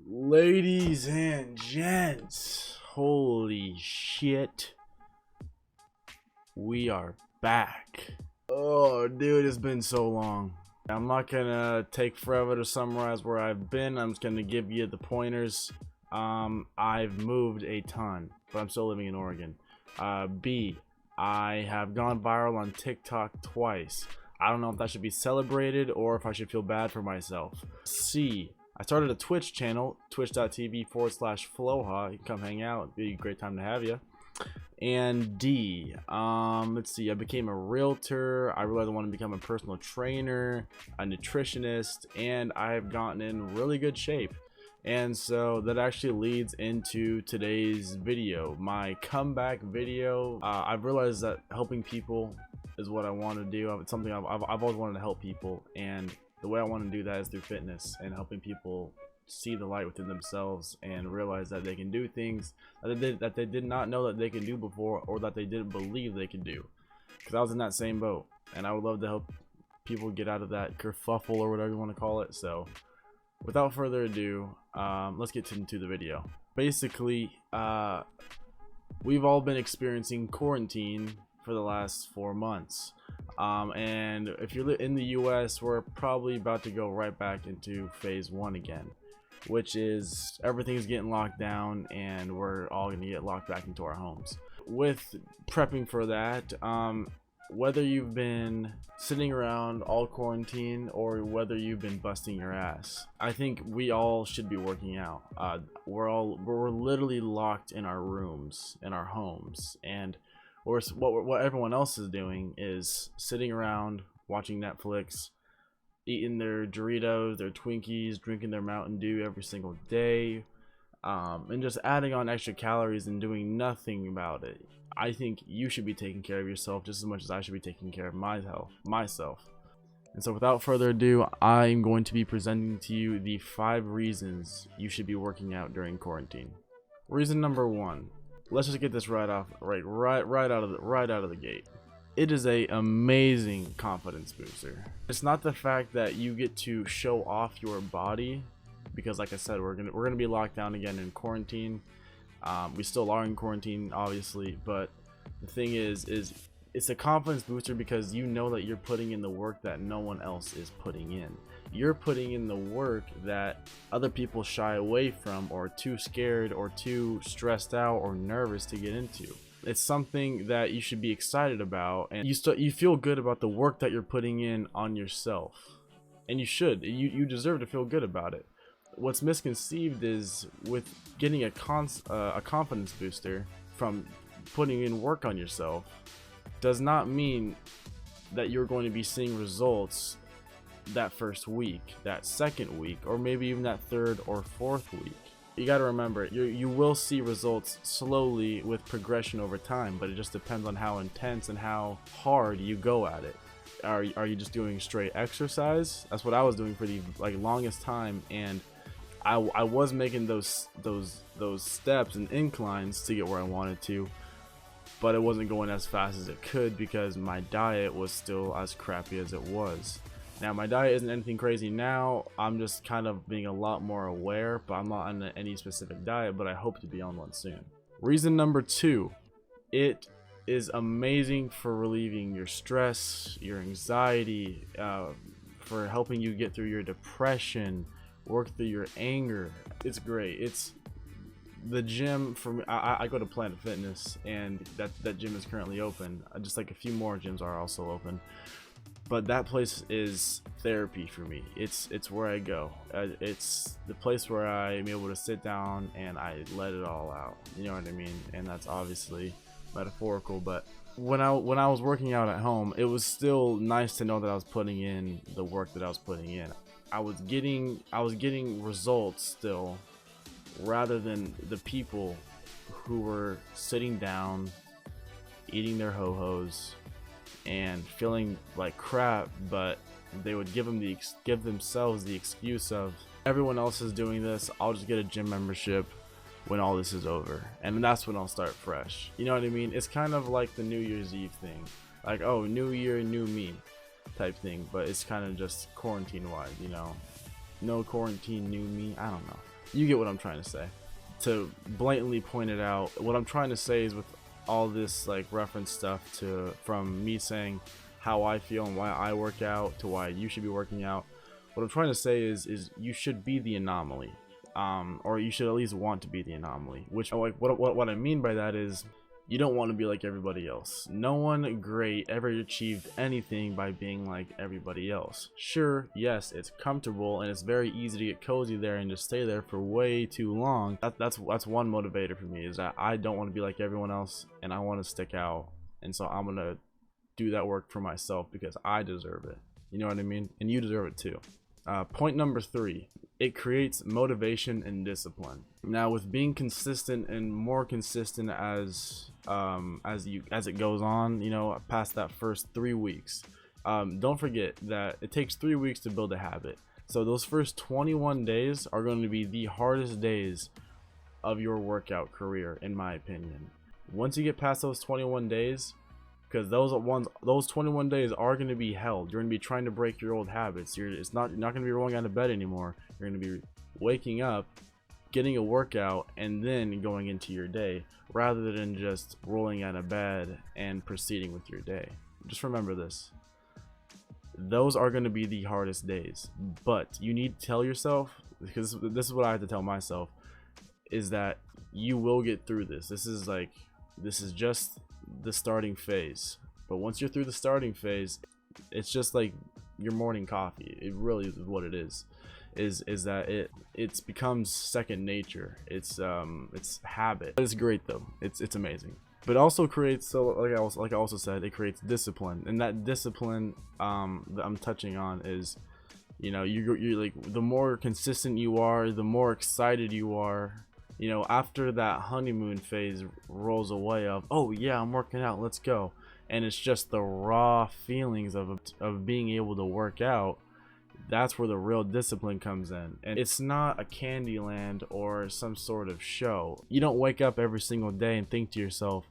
Ladies and gents, holy shit, we are back. Oh dude, it's been so long. I'm not gonna take forever to summarize where I've been. I'm just gonna give you the pointers. I've moved a ton, but I'm still living in Oregon. B, I have gone viral on TikTok twice. I don't know if that should be celebrated or if I should feel bad for myself. C, I started a Twitch channel, twitch.tv/Floha. You can come hang out. It'd be a great time to have you. And D, let's see, I became a realtor. I realized I want to become a personal trainer, a nutritionist, and I've gotten in really good shape. And so that actually leads into today's video, my comeback video. I've realized that helping people is what I want to do. It's something I've always wanted to help people, and the way I want to do that is through fitness and helping people see the light within themselves and realize that they can do things that they did not know that they could do before, or that they didn't believe they could do. Because I was in that same boat, and I would love to help people get out of that kerfuffle or whatever you want to call it. So without further ado, let's get into the video. Basically, we've all been experiencing quarantine for the last 4 months. And if you're in the US, we're probably about to go right back into phase 1 again, which is everything's getting locked down and we're all gonna get locked back into our homes. With prepping for that, whether you've been sitting around all quarantine or whether you've been busting your ass, I think we all should be working out. We're literally locked in our rooms, in our homes, and what everyone else is doing is sitting around watching Netflix, eating their Doritos, their Twinkies, drinking their Mountain Dew every single day, and just adding on extra calories and doing nothing about it. I think you should be taking care of yourself just as much as I should be taking care of myself. And so without further ado, I'm going to be presenting to you the 5 reasons you should be working out during quarantine. Reason number 1. Let's just get this right out of the gate. It is a amazing confidence booster. It's not the fact that you get to show off your body, because like I said, we're gonna be locked down again in quarantine. We still are in quarantine, obviously, but the thing is it's a confidence booster because you know that you're putting in the work that no one else is putting in. You're putting in the work that other people shy away from, or too scared or too stressed out or nervous to get into. It's something that you should be excited about, and you feel good about the work that you're putting in on yourself, and you deserve to feel good about it. What's misconceived is with getting a confidence booster from putting in work on yourself does not mean that you're going to be seeing results that first week, that second week, or maybe even that third or fourth week. You got to remember, you will see results slowly with progression over time, but it just depends on how intense and how hard you go at it. Are you just doing straight exercise? That's what I was doing for the longest time, and I was making those steps and inclines to get where I wanted to, but it wasn't going as fast as it could because my diet was still as crappy as it was. Now my diet isn't anything crazy now. I'm just kind of being a lot more aware, but I'm not on any specific diet, but I hope to be on one soon. Reason number 2, it is amazing for relieving your stress, your anxiety, for helping you get through your depression, work through your anger. It's great. It's the gym for me. I go to Planet Fitness, and that gym is currently open. Just like a few more gyms are also open. But that place is therapy for me. It's where I go. It's the place where I'm able to sit down and I let it all out. You know what I mean? And that's obviously metaphorical, but when I was working out at home, it was still nice to know that I was putting in the work that I was putting in. I was getting results still, rather than the people who were sitting down, eating their ho-hos, and feeling like crap, but they would give themselves the excuse of, everyone else is doing this, I'll just get a gym membership when all this is over, and that's when I'll start fresh. You know what I mean? It's kind of like the New Year's Eve thing, like, oh, new year, new me type thing, but it's kind of just quarantine wise, you know. No quarantine, new me. I don't know. You get what I'm trying to say. To blatantly point it out, what I'm trying to say is, with all this like reference stuff to from me saying how I feel and why I work out to why you should be working out, what I'm trying to say is you should be the anomaly, or you should at least want to be the anomaly. Which, like, what I mean by that is, you don't want to be like everybody else. No one great ever achieved anything by being like everybody else. Sure, yes, it's comfortable and it's very easy to get cozy there and just stay there for way too long. That's one motivator for me, is that I don't want to be like everyone else and I want to stick out. And so I'm gonna do that work for myself because I deserve it. You know what I mean? And you deserve it too. Point number 3, it creates motivation and discipline. Now, with being consistent and more consistent as it goes on, you know, past that first 3 weeks, don't forget that it takes 3 weeks to build a habit. So those first 21 days are going to be the hardest days of your workout career, in my opinion. Once you get past those 21 days, because those 21 days are going to be hell. You're going to be trying to break your old habits. You're not going to be rolling out of bed anymore. You're going to be waking up, getting a workout, and then going into your day, rather than just rolling out of bed and proceeding with your day. Just remember this. Those are going to be the hardest days, but you need to tell yourself, because this is what I have to tell myself, is that you will get through this. This is just the starting phase. But once you're through the starting phase, it's just like your morning coffee. It really is what it is that it becomes second nature. It's habit. It's great though. It's amazing. But also creates, so like I also said, it creates discipline. And that discipline that I'm touching on is, you know, you're like, the more consistent you are, the more excited you are. You know, after that honeymoon phase rolls away of, oh yeah, I'm working out, let's go, and it's just the raw feelings of being able to work out, that's where the real discipline comes in. And it's not a candy land or some sort of show. You don't wake up every single day and think to yourself,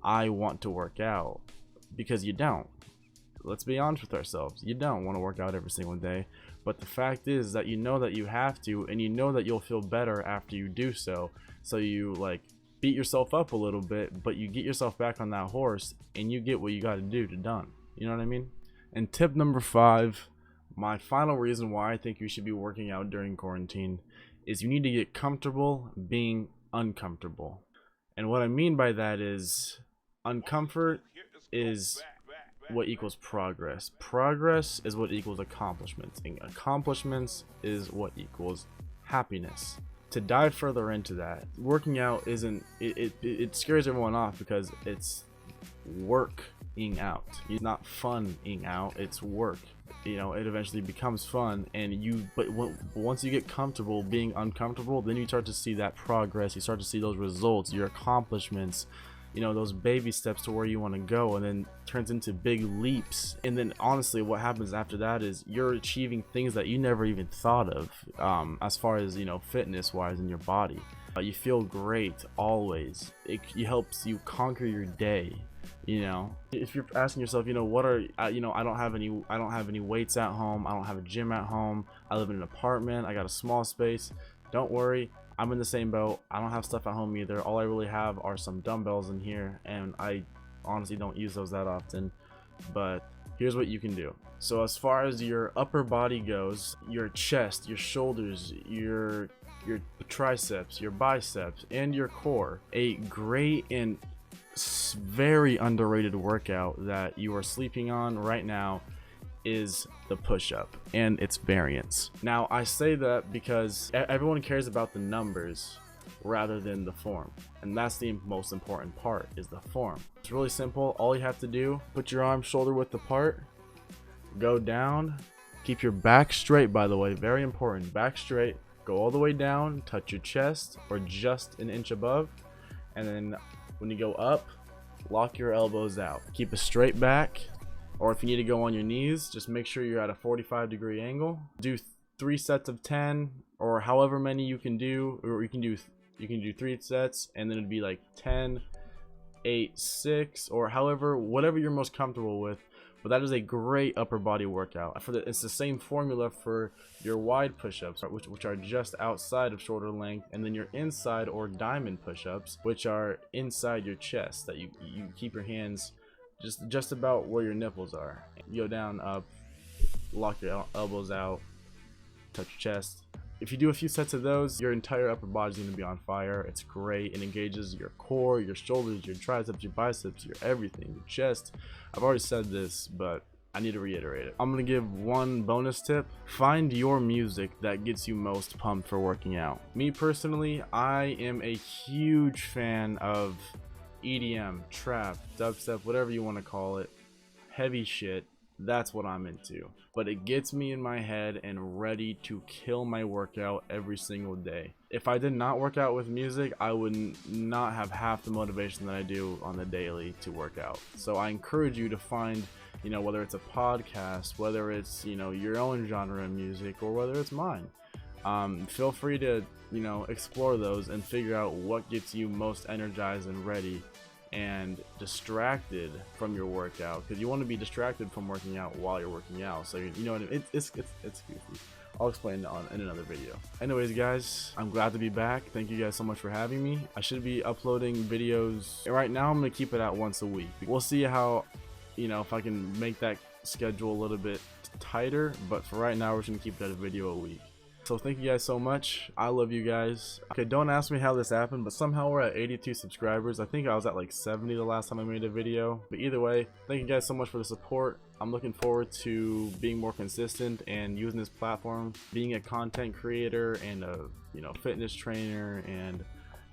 I want to work out, because you don't. Let's be honest with ourselves, you don't want to work out every single day. But the fact is that you know that you have to, and you know that you'll feel better after you do so. So you like beat yourself up a little bit, but you get yourself back on that horse and you get what you got to do to done. You know what I mean? And tip number 5, my final reason why I think you should be working out during quarantine, is you need to get comfortable being uncomfortable. And what I mean by that is, uncomfort is what equals progress. Progress is what equals accomplishments, and accomplishments is what equals happiness. To dive further into that, working out isn't, it scares everyone off because it's working out. It's not funning out, it's work. You know, it eventually becomes fun, and once you get comfortable being uncomfortable, then you start to see that progress. You start to see those results, your accomplishments, you know, those baby steps to where you want to go, and then turns into big leaps. And then honestly, what happens after that is you're achieving things that you never even thought of, as far as, you know, fitness wise in your body. You feel great always. It helps you conquer your day. You know, if you're asking yourself, you know, what are, you know, I don't have any weights at home, I don't have a gym at home, I live in an apartment, I got a small space. Don't worry, I'm in the same boat. I don't have stuff at home either. All I really have are some dumbbells in here, and I honestly don't use those that often. But here's what you can do. So as far as your upper body goes, your chest, your shoulders, your triceps, your biceps, and your core, a great and very underrated workout that you are sleeping on right now is the push-up and its variants. Now I say that because everyone cares about the numbers rather than the form, and that's the most important part, is the form. It's really simple. All you have to do, put your arms shoulder width apart, go down, keep your back straight, by the way, very important, back straight, go all the way down, touch your chest or just an inch above, and then when you go up, lock your elbows out, keep a straight back. Or if you need to go on your knees, just make sure you're at a 45-degree angle. Do 3 sets of 10, or however many you can do, or you can do 3 sets, and then it'd be like 10, 8, 6, or however, whatever you're most comfortable with. but that is a great upper body workout. It's the same formula for your wide push-ups, which are just outside of shoulder length, and then your inside or diamond push-ups, which are inside your chest, that you keep your hands just about where your nipples are. You go down, up, lock your elbows out, touch your chest. If you do a few sets of those, your entire upper body is going to be on fire. It's great. It engages your core, your shoulders, your triceps, your biceps, your everything, your chest. I've already said this, but I need to reiterate it. I'm going to give one bonus tip. Find your music that gets you most pumped for working out. Me personally, I am a huge fan of EDM, trap, dubstep, whatever you want to call it. Heavy shit. That's what I'm into, but it gets me in my head and ready to kill my workout every single day. If I did not work out with music, I would not have half the motivation that I do on the daily to work out. So I encourage you to find, whether it's a podcast, whether it's, your own genre of music, or whether it's mine. Feel free to, explore those and figure out what gets you most energized and ready and distracted from your workout, because you want to be distracted from working out while you're working out. So you know what I mean? It's goofy. I'll explain in another video. Anyways, guys, I'm glad to be back. Thank you guys so much for having me. I should be uploading videos. Right now I'm gonna keep it at once a week. We'll see how, if I can make that schedule a little bit tighter, but for right now we're just gonna keep it at a video a week. So thank you guys so much. I love you guys. Okay, don't ask me how this happened, but somehow we're at 82 subscribers. I think I was at like 70 the last time I made a video. But either way, thank you guys so much for the support. I'm looking forward to being more consistent and using this platform, being a content creator and a fitness trainer and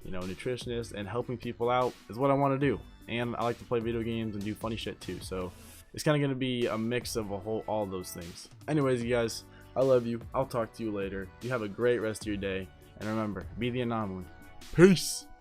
nutritionist, and helping people out is what I want to do. And I like to play video games and do funny shit too. So it's kind of going to be a mix of all those things. Anyways, you guys, I love you. I'll talk to you later. You have a great rest of your day. And remember, be the anomaly. Peace.